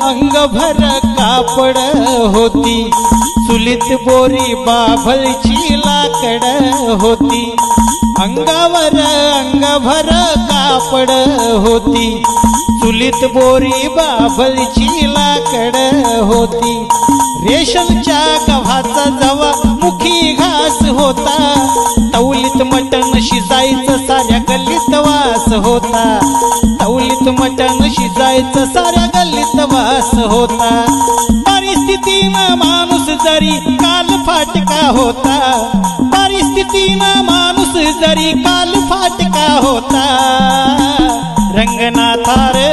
अंगभर कापड होती, चुलीत बोरी बाभळची लाकड होती। अंगावर अंगभर कापड होती, चुलीत बोरी बाभळची लाकड होती। रेशमच्या गव्हाचा जवा मुखी घास होता, तवलीत मटण शिजायचं साऱ्या गल्लीत वास होता। तवलीत मटण शिजायचं साऱ्या गल्लीत वास होता। परिस्थितीनं माणूस जरी काल फाटका होता, परिस्थितीनं माणूस जरी काल फाटका होता। रंगनाथा रे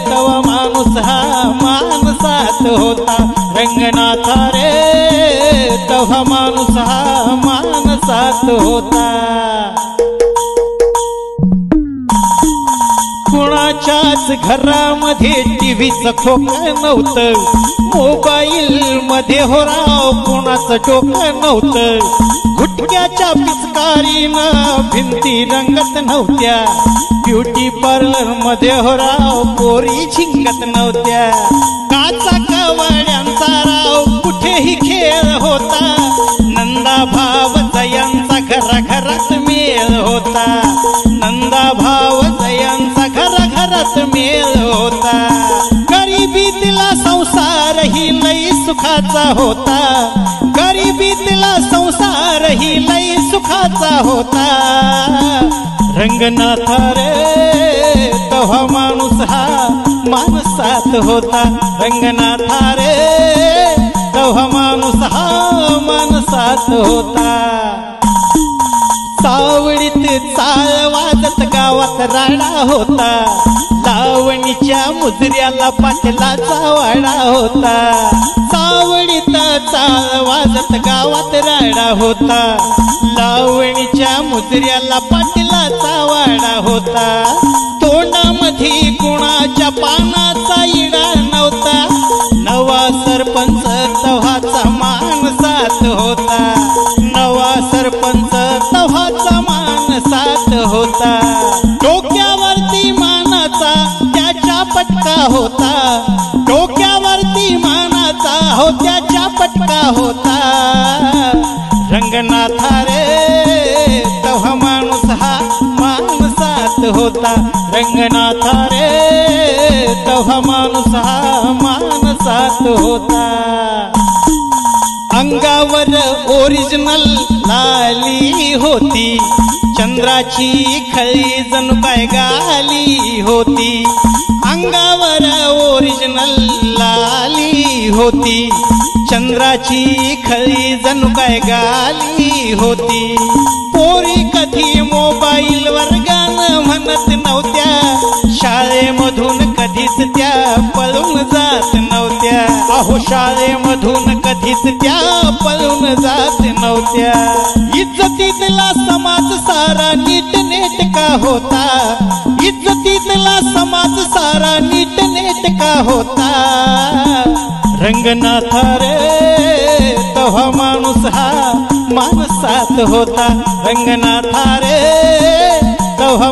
तवा माणूस हा माणसात होता, रंगनाथा रे तवा माणूस हा माणसात होता। कुणाच्याच घरामध्ये टीव्हीचं खोकं नव्हतं, मोबाईल मध्ये हो राव कुणाचं डोकं नव्हतं। गुटख्याच्या पिचकारीनं भिंती रंगत नव्हत्या, ब्युटी पार्लर मध्ये हो राव पोरी झिंगत नव्हत्या। काचा कवड्यांचा राव कुठेही खेळ होता, नंदा भाव जयांचा घराघरात मेळ होता। नंदा भाव जयांचा घराघरात मेळ होता। गरिबीतला संसार ही लई सुखाचा होता, गरिबीतला संसार ही लई सुखाचा होता। रंगनाथा रे तवा माणूस हा माणसात होता, रंगनाथा रे तवा माणूस हा माणसात होता। सावळीत चाळ वाजत गावात राडा होता, लावणीच्या मुजऱ्याला पाटलाचा वाडा होता। सावळीत चाळ वाजत गावात राडा होता, लावणीच्या मुजऱ्याला पाटलाचा वाडा होता। तोंडामध्ये कुणाच्या पानाचा इडा नव्हता, नवा सरपंच तव्हाचा माणसात होता, नवा सरपंच तव्हाचा माणसात होता। डोक्यावरती मानाचा त्याच्या पटका होता, डोक्यावरती मानाचा हो त्याच्या पटका होता। रंगनाथा रे तव्हा माणूस हा माणसात होता, रंगनाथा रे तव्हा माणूस हा माणसात होता। अंगावर ओरिजिनल लाली होती, चंद्राची खळी जणू काय गाली होती। अंगावर ओरिजिनल लाली होती, चंद्राची खळी जणू काय गाली होती। पोरी कधी मोबाईलवर गाणं म्हणत नव्हत्या, शाळेमधून कधीच त्या पळून जात नव्हत्या। अहो शाळेमधून कधीच त्या पळून जात नव्हत्या। इज्जतीतला समाज सारा नीटनेटका होता, इज्जतीतला समाज सारा नीटनेटका होता। रंगनाथा रे तव्हा माणूस हा माणसात होता, रंगनाथा रे तव्हा